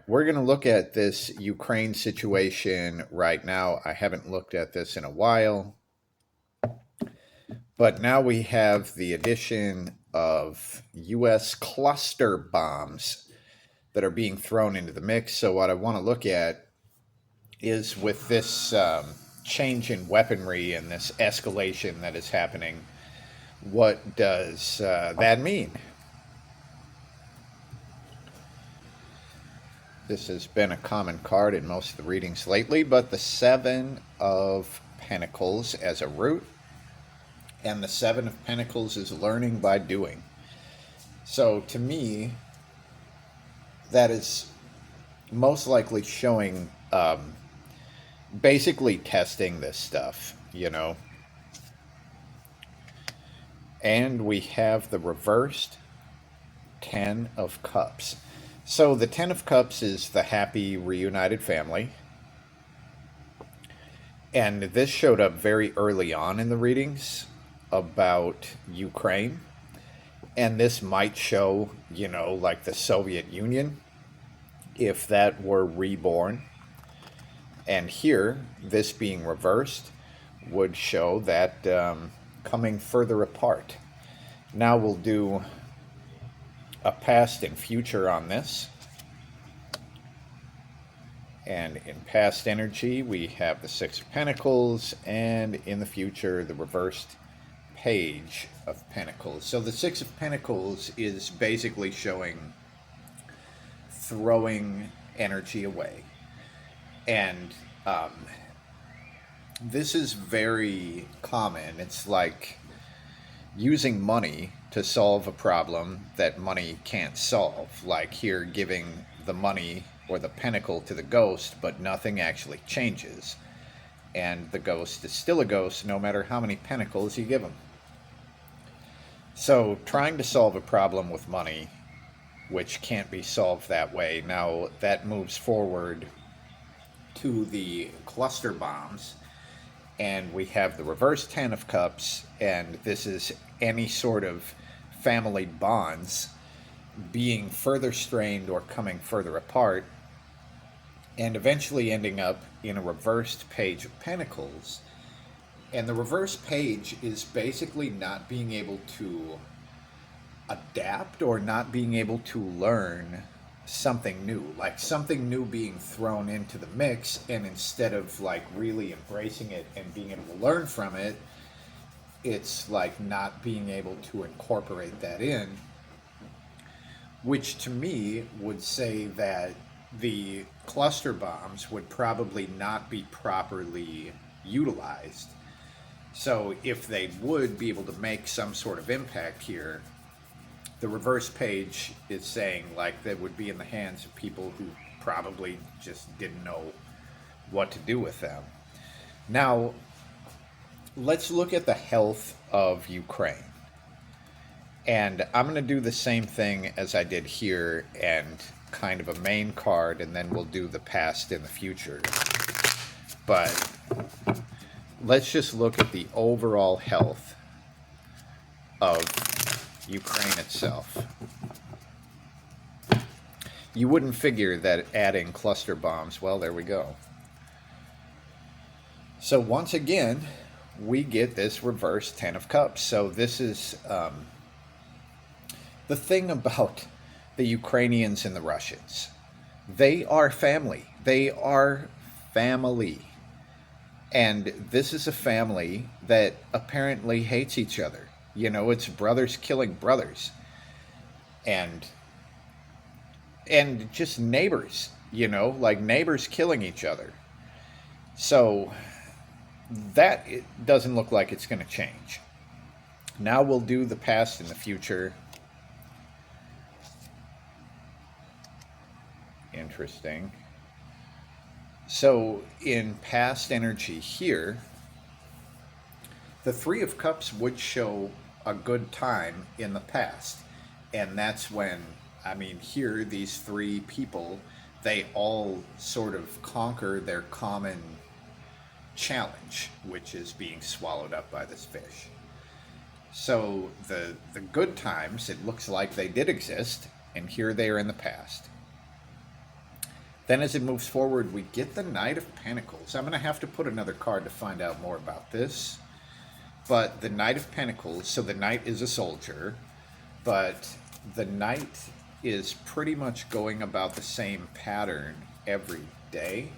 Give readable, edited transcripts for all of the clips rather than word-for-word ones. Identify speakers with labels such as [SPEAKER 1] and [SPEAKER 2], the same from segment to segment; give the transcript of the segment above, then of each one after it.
[SPEAKER 1] we're going to look at this Ukraine situation right now. I haven't looked at this in a while, but now we have the addition of U.S. cluster bombs that are being thrown into the mix. So, what I want to look at is with this change in weaponry and this escalation that is happening, what does that mean? This has been a common card in most of the readings lately, but the Seven of Pentacles as a root, and the Seven of Pentacles is learning by doing. So to me, that is most likely showing basically testing this stuff, you know. And we have the reversed Ten of Cups. So the Ten of Cups is the happy reunited family. And this showed up very early on in the readings about Ukraine. And this might show, you know, like the Soviet Union, if that were reborn. And here, this being reversed would show that coming further apart. Now we'll do a past and future on this. And in past energy, we have the Six of Pentacles, and in the future, the reversed Page of Pentacles. So the Six of Pentacles is basically showing throwing energy away. And this is very common. It's like using money to solve a problem that money can't solve. Like here, giving the money or the pentacle to the ghost, but nothing actually changes. And the ghost is still a ghost no matter how many pentacles you give him. So trying to solve a problem with money, which can't be solved that way, now that moves forward to the cluster bombs. And we have the reverse Ten of Cups, and this is any sort of family bonds being further strained or coming further apart, and eventually ending up in a reversed Page of Pentacles. And the reverse page is basically not being able to adapt or not being able to learn something new, like something new being thrown into the mix, and instead of like really embracing it and being able to learn from it, it's like not being able to incorporate that in, which to me would say that the cluster bombs would probably not be properly utilized. So if they would be able to make some sort of impact here, the reverse page is saying like that would be in the hands of people who probably just didn't know what to do with them. Now, let's look at the health of Ukraine. And I'm going to do the same thing as I did here and kind of a main card, and then we'll do the past and the future. But let's just look at the overall health of Ukraine itself. You wouldn't figure that adding cluster bombs, well, there we go. So once again, we get this reverse Ten of Cups. So this is the thing about the Ukrainians and the Russians. They are family. They are family. And this is a family that apparently hates each other. You know, it's brothers killing brothers. And just neighbors, you know, like neighbors killing each other. So that it doesn't look like it's going to change. Now we'll do the past and the future. Interesting. So in past energy here, the Three of Cups would show a good time in the past. And that's when, I mean, here, these three people, they all sort of conquer their common challenge, which is being swallowed up by this fish. So the good times, it looks like they did exist, and here they are in the past. Then as it moves forward, we get the Knight of Pentacles. I'm going to have to put another card to find out more about this. But the Knight of Pentacles, so the Knight is a soldier, but the Knight is pretty much going about the same pattern every day.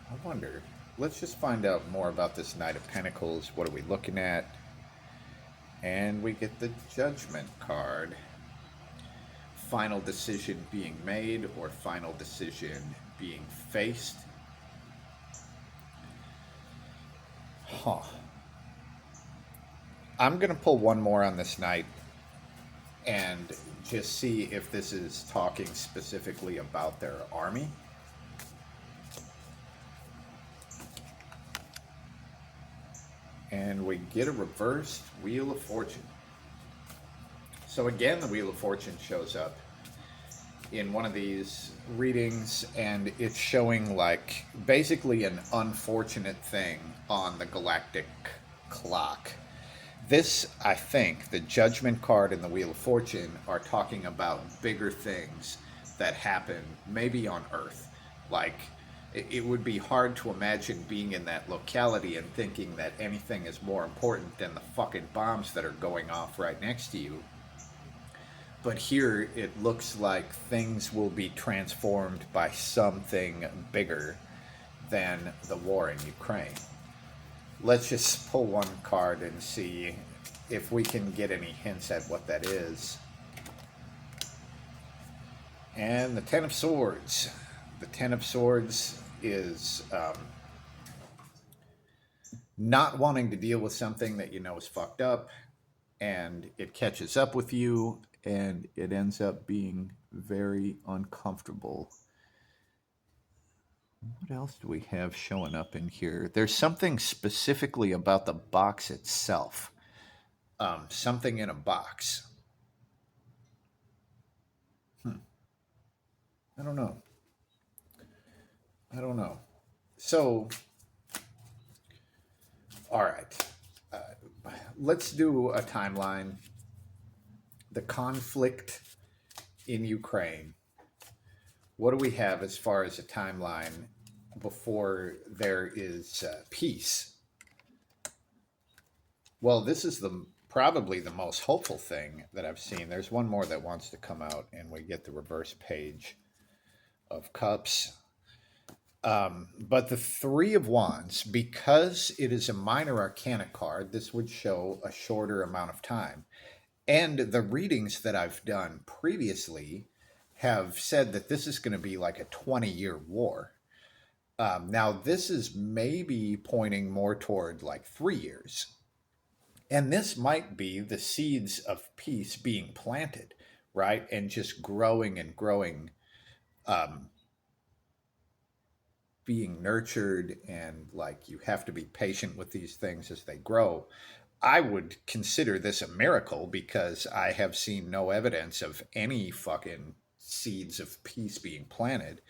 [SPEAKER 1] I wonder, let's just find out more about this Knight of Pentacles. What are we looking at? And we get the Judgment card. Final decision being made or final decision being faced. Huh. I'm going to pull one more on this Knight and just see if this is talking specifically about their army. And we get a reversed Wheel of Fortune. So again, the Wheel of Fortune shows up in one of these readings, and it's showing like basically an unfortunate thing on the galactic clock. This, I think, the Judgment card and the Wheel of Fortune are talking about bigger things that happen maybe on Earth. Like, it would be hard to imagine being in that locality and thinking that anything is more important than the fucking bombs that are going off right next to you. But here it looks like things will be transformed by something bigger than the war in Ukraine. Let's just pull one card and see if we can get any hints at what that is. And the Ten of Swords. The Ten of Swords is not wanting to deal with something that you know is fucked up, and it catches up with you, and it ends up being very uncomfortable. What else do we have showing up in here? There's something specifically about the box itself. Something in a box. I don't know. So, all right. Let's do a timeline. The conflict in Ukraine. What do we have as far as a timeline before there is peace? Well, this is probably the most hopeful thing that I've seen. There's one more that wants to come out, and we get the reverse page of Cups. But the Three of Wands, because it is a minor arcana card, this would show a shorter amount of time. And the readings that I've done previously have said that this is going to be like a 20-year war. Now, this is maybe pointing more toward like 3 years. And this might be the seeds of peace being planted, right? And just growing and growing, being nurtured, and like you have to be patient with these things as they grow. I would consider this a miracle because I have seen no evidence of any fucking seeds of peace being planted.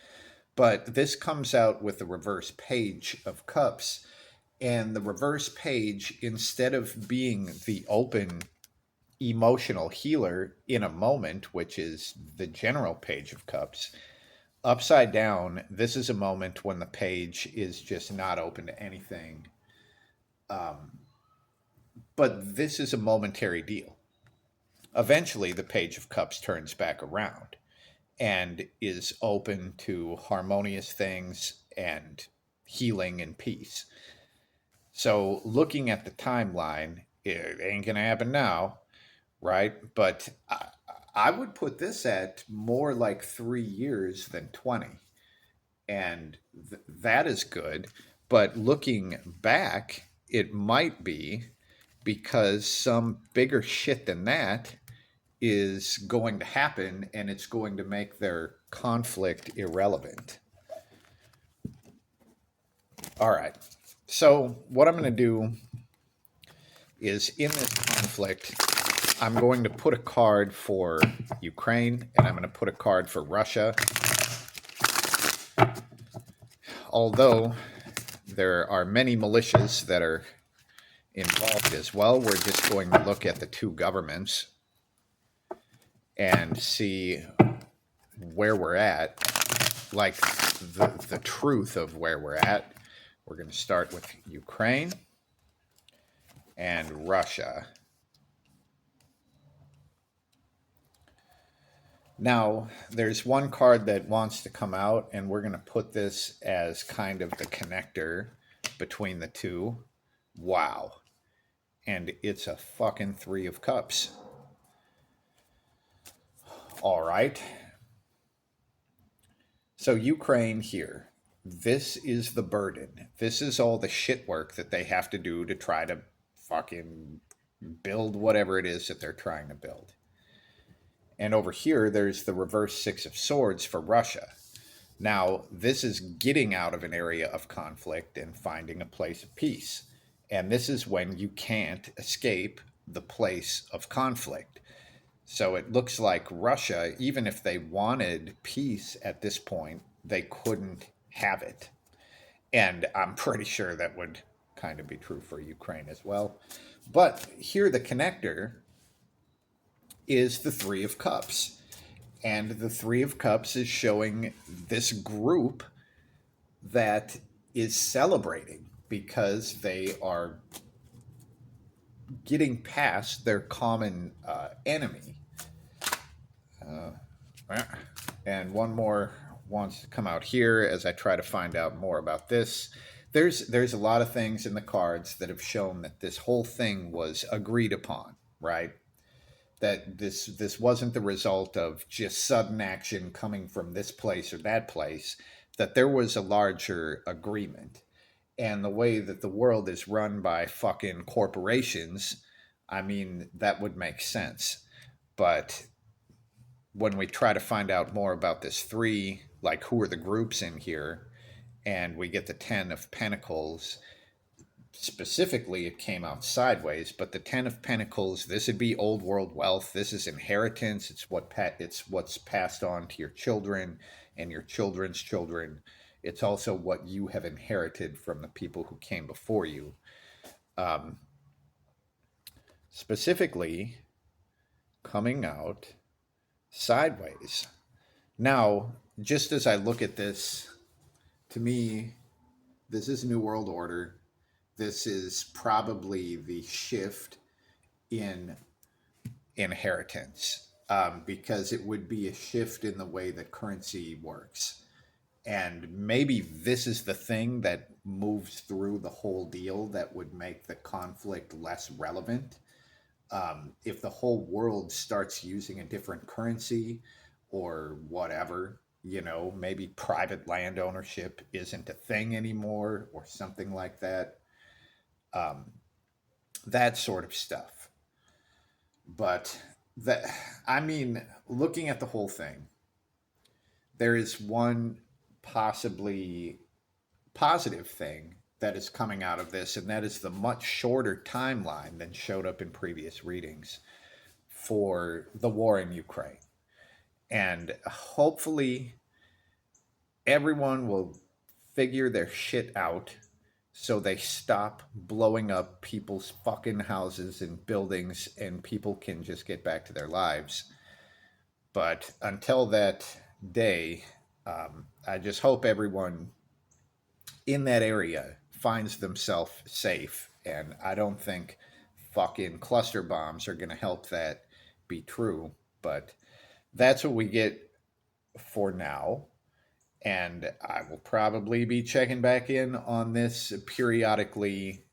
[SPEAKER 1] But this comes out with the reverse page of Cups. And the reverse page, instead of being the open emotional healer in a moment, which is the general page of Cups, upside down, this is a moment when the page is just not open to anything. But this is a momentary deal. Eventually, the Page of Cups turns back around and is open to harmonious things and healing and peace. So looking at the timeline, it ain't going to happen now, right? But I would put this at more like 3 years than 20. And that is good. But looking back, it might be because some bigger shit than that is going to happen, and it's going to make their conflict irrelevant. All right. So what I'm going to do is, in this conflict, I'm going to put a card for Ukraine, and I'm going to put a card for Russia. Although there are many militias that are involved as well, we're just going to look at the two governments and see where we're at. Like, the truth of where we're at. We're going to start with Ukraine and Russia. Now, there's one card that wants to come out, and we're going to put this as kind of the connector between the two. Wow. And it's a fucking Three of Cups. All right. So, Ukraine here. This is the burden. This is all the shit work that they have to do to try to fucking build whatever it is that they're trying to build. And over here, there's the reverse Six of Swords for Russia. Now, this is getting out of an area of conflict and finding a place of peace. And this is when you can't escape the place of conflict. So it looks like Russia, even if they wanted peace at this point, they couldn't have it. And I'm pretty sure that would kind of be true for Ukraine as well. But here, the connector is the Three of Cups. And the Three of Cups is showing this group that is celebrating because they are getting past their common enemy. And one more wants to come out here as I try to find out more about this. There's a lot of things in the cards that have shown that this whole thing was agreed upon, right? That this wasn't the result of just sudden action coming from this place or that place, that there was a larger agreement. And the way that the world is run by fucking corporations, I mean, that would make sense. But when we try to find out more about this three, like who are the groups in here, and we get the 10 of Pentacles, specifically it came out sideways, but the 10 of Pentacles, this would be old world wealth. This is inheritance. It's what's passed on to your children and your children's children. It's also what you have inherited from the people who came before you. Specifically coming out sideways. Now, just as I look at this, to me, this is New World Order. This is probably the shift in inheritance, because it would be a shift in the way that currency works. And maybe this is the thing that moves through the whole deal that would make the conflict less relevant. If the whole world starts using a different currency or whatever, maybe private land ownership isn't a thing anymore or something like that. That sort of stuff. But looking at the whole thing, there is one possibly positive thing that is coming out of this, and that is the much shorter timeline than showed up in previous readings for the war in Ukraine. And hopefully everyone will figure their shit out so they stop blowing up people's fucking houses and buildings and people can just get back to their lives. But until that day, I just hope everyone in that area finds themselves safe. And I don't think fucking cluster bombs are going to help that be true. But that's what we get for now. And I will probably be checking back in on this periodically